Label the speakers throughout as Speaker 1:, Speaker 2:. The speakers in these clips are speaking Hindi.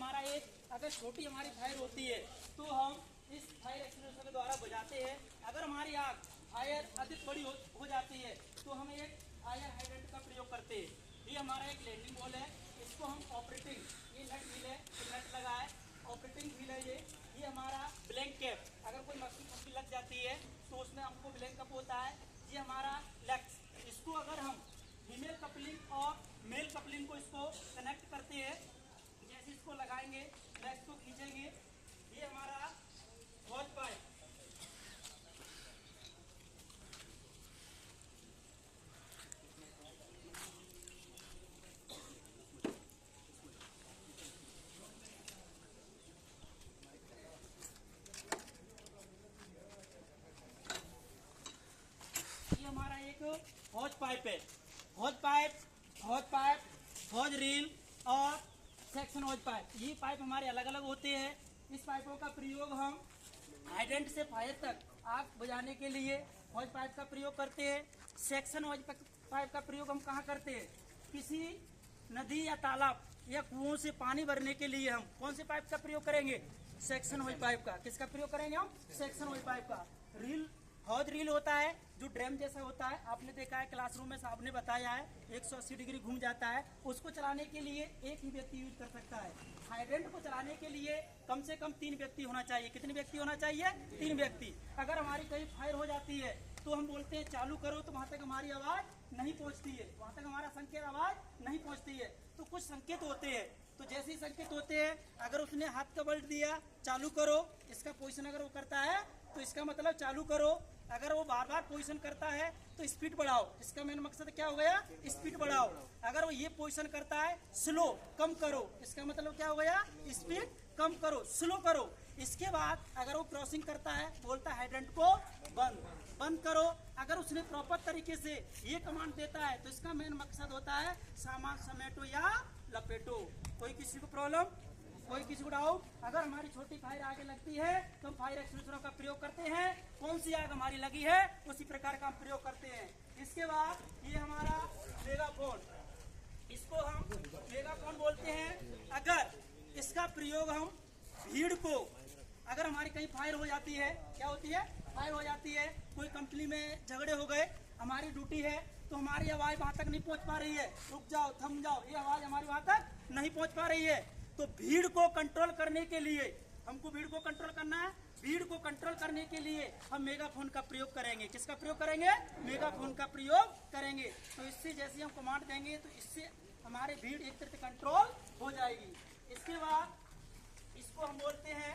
Speaker 1: हमारा एक अगर छोटी हमारी फायर होती है तो हम इस फायर एक्सटिंग्विशर के द्वारा बुझाते हैं। अगर हमारी आग फायर अधिक बड़ी हो जाती है तो हम एक फायर हाइड्रेंट का प्रयोग करते हैं। ये हमारा एक लैंडिंग बॉल है, इसको हम ऑपरेटिंग, ये नट व्हील है, नट लगा है, ऑपरेटिंग व्हील है ये हमारा ब्लैंक कैप, अगर कोई मक्खी लग जाती है तो उसमें हमको ब्लैंक कप होता है। ये हमारा लेग्स, इसको अगर हम फीमेल कपलिंग और मेल कपलिंग को इसको कनेक्ट करते हैं, जैसे इसको लगाएंगे, लेग्स को खींचेंगे, ये हमारा हॉज पाइप, ये हमारा एक हॉज पाइप है। हॉज पाइप, हॉज रील और सेक्शन हॉज पाइप, ये पाइप हमारे अलग अलग होते हैं। इस पाइपों का प्रयोग हम हाइड्रेंट से फायर तक आग बुझाने के लिए हॉज पाइप का प्रयोग करते हैं। सेक्शन हॉज पाइप का प्रयोग हम कहाँ करते हैं? किसी नदी या तालाब या कुओं से पानी भरने के लिए हम कौन से पाइप का प्रयोग करेंगे? सेक्शन हॉज पाइप का। किसका प्रयोग करेंगे हम? सेक्शन हॉज पाइप का। रील, हॉज रील होता है जो ड्रम जैसा होता है, आपने देखा है क्लासरूम में साहब ने बताया है, 180 डिग्री घूम जाता है। उसको चलाने के लिए एक ही व्यक्ति यूज कर सकता है। हाइड्रेंट को चलाने के लिए कम से कम 3 व्यक्ति होना चाहिए। कितने व्यक्ति होना चाहिए? 3 व्यक्ति। अगर हमारी कहीं फायर हो जाती है तो हम बोलते हैं चालू करो, तो वहां तक हमारी आवाज नहीं पहुंचती है, वहां तक हमारा संकेत आवाज नहीं पहुंचती है। तो कुछ संकेत होते हैं, तो जैसे ही संकेत होते हैं, अगर उसने हाथ का बल दिया चालू करो, इसका पोजीशन अगर वो करता है तो इसका मतलब चालू करो। अगर वो बार बार पोजीशन करता है तो स्पीड बढ़ाओ, इसका मेन मकसद क्या हो गया? स्पीड बढ़ाओ। अगर वो ये पोजीशन करता है स्लो, कम करो, इसका मतलब क्या हो गया? स्पीड कम करो, स्लो करो। इसके बाद अगर वो क्रॉसिंग करता है, बोलता है हाइड्रेंट को बंद करो। अगर उसने प्रॉपर तरीके से ये कमांड देता है तो इसका मेन मकसद होता है सामान समेटो या लपेटो। कोई किसी को प्रॉब्लम, कोई किसी को डाउट? अगर हमारी छोटी फायर आगे लगती है तो हम फायर एक्सटिंग्विशर का प्रयोग करते हैं। कौन सी आग हमारी लगी है उसी प्रकार का हम प्रयोग करते हैं। इसके बाद ये हमारा मेगाफोन, इसको हम मेगाफोन बोलते हैं। अगर इसका प्रयोग हम भीड़ को, अगर हमारी कहीं फायर हो जाती है, क्या होती है? फायर हो जाती है, कोई कंपनी में झगड़े हो गए, हमारी ड्यूटी है तो हमारी आवाज वहां तक नहीं पहुंच पा रही है, रुक जाओ, थम जाओ, ये आवाज हमारी वहां तक नहीं पहुंच पा रही है, तो भीड़ को कंट्रोल करने के लिए, हमको भीड़ को कंट्रोल करना है, भीड़ को कंट्रोल करने के लिए हम मेगाफोन का प्रयोग करेंगे। किसका प्रयोग करेंगे? मेगाफोन का प्रयोग करेंगे। तो इससे जैसे हम कमांड देंगे तो इससे हमारे भीड़ एक तरह से कंट्रोल हो जाएगी। इसके बाद इसको हम बोलते हैं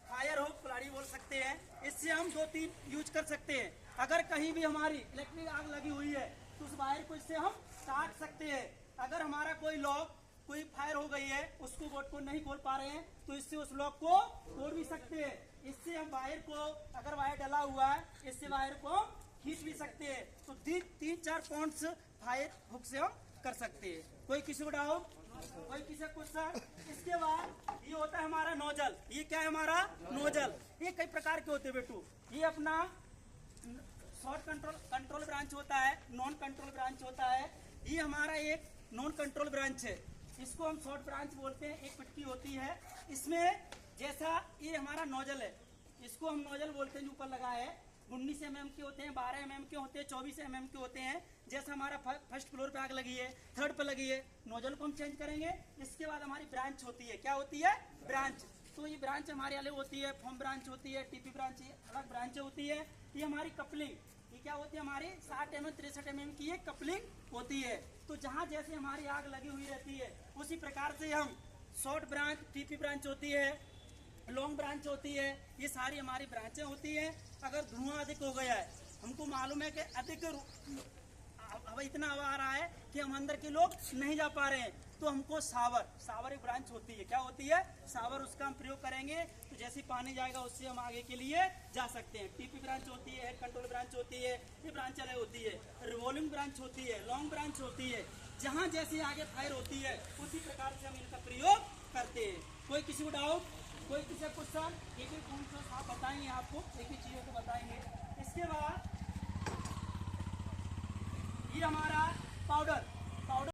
Speaker 1: फायर हुक, कुल्हाड़ी बोल सकते हैं। इससे हम 2-3 यूज कर सकते हैं। अगर कहीं भी हमारी इलेक्ट्रिक आग लगी हुई है तो उस वायर को इससे हम काट सकते हैं। अगर हमारा कोई लॉक, कोई फायर हो गई है, उसको बोर्ड को नहीं खोल पा रहे हैं तो इससे उस लॉक को तोड़ भी सकते हैं। इससे हम वायर को, अगर वायर डला हुआ है, इससे वायर को खींच भी सकते हैं। तो 3-4 पॉइंट्स फायर हुक से हम कर सकते हैं। कोई किसी को डाउट, कोई किसी क्वेश्चन? इसके बाद ये होता है हमारा नोजल। ये क्या है? हमारा नोजल। ये कई प्रकार के होते हैं बेटू। ये अपना शॉर्ट कंट्रोल ब्रांच होता है, नॉन कंट्रोल ब्रांच होता है। ये हमारा एक नॉन कंट्रोल ब्रांच है, इसको हम शॉर्ट ब्रांच बोलते हैं। एक पट्टी होती है इसमें, जैसा ये हमारा नोजल है, इसको हम नोजल बोलते हैं, जो ऊपर लगा है। 19 mm के होते हैं, 12 mm के होते हैं, 24 mm के होते हैं। जैसा हमारा फर्स्ट फ्लोर पे आग लगी है, थर्ड पे लगी है, नोजल को हम चेंज करेंगे। इसके बाद हमारी ब्रांच होती है, क्या होती है? ब्रांच। तो ये ब्रांच हमारी अलग होती है, फॉर्म ब्रांच होती है, टीपी ब्रांच, अलग ब्रांच होती है। ये हमारी कपलिंग, ये क्या होती है? हमारी 60 mm 63 mm की ये कपलिंग होती है। तो जहाँ जैसे हमारी आग लगी हुई रहती है उसी प्रकार से हम शॉर्ट ब्रांच, टीपी ब्रांच होती है, लॉन्ग ब्रांच होती है, ये सारी हमारी ब्रांचें होती हैं। अगर धुआं अधिक हो गया है, हमको मालूम है कि अधिक अब इतना हवा आ रहा है कि हम अंदर के लोग नहीं जा पा रहे हैं, तो हमको सावर एक ब्रांच होती है। क्या होती है? सावर। उसका हम प्रयोग करेंगे तो जैसे पानी जाएगा उससे हम आगे के लिए जा सकते हैं। टीपी ब्रांच होती है, हेड कंट्रोल ब्रांच होती है, ये ब्रांच अलग होती है। रिवॉल्विंग ब्रांच होती है, लॉन्ग ब्रांच होती है। जहाँ जैसे आगे फायर होती है उसी प्रकार से हम इनका प्रयोग करते हैं। कोई किसी को डाउट, कोई किसी क्वेश्चन? एक एक पॉइंट आप बताएंगे, आपको एक एक चीजों को बताएंगे। इसके बाद ये हमारा पाउडर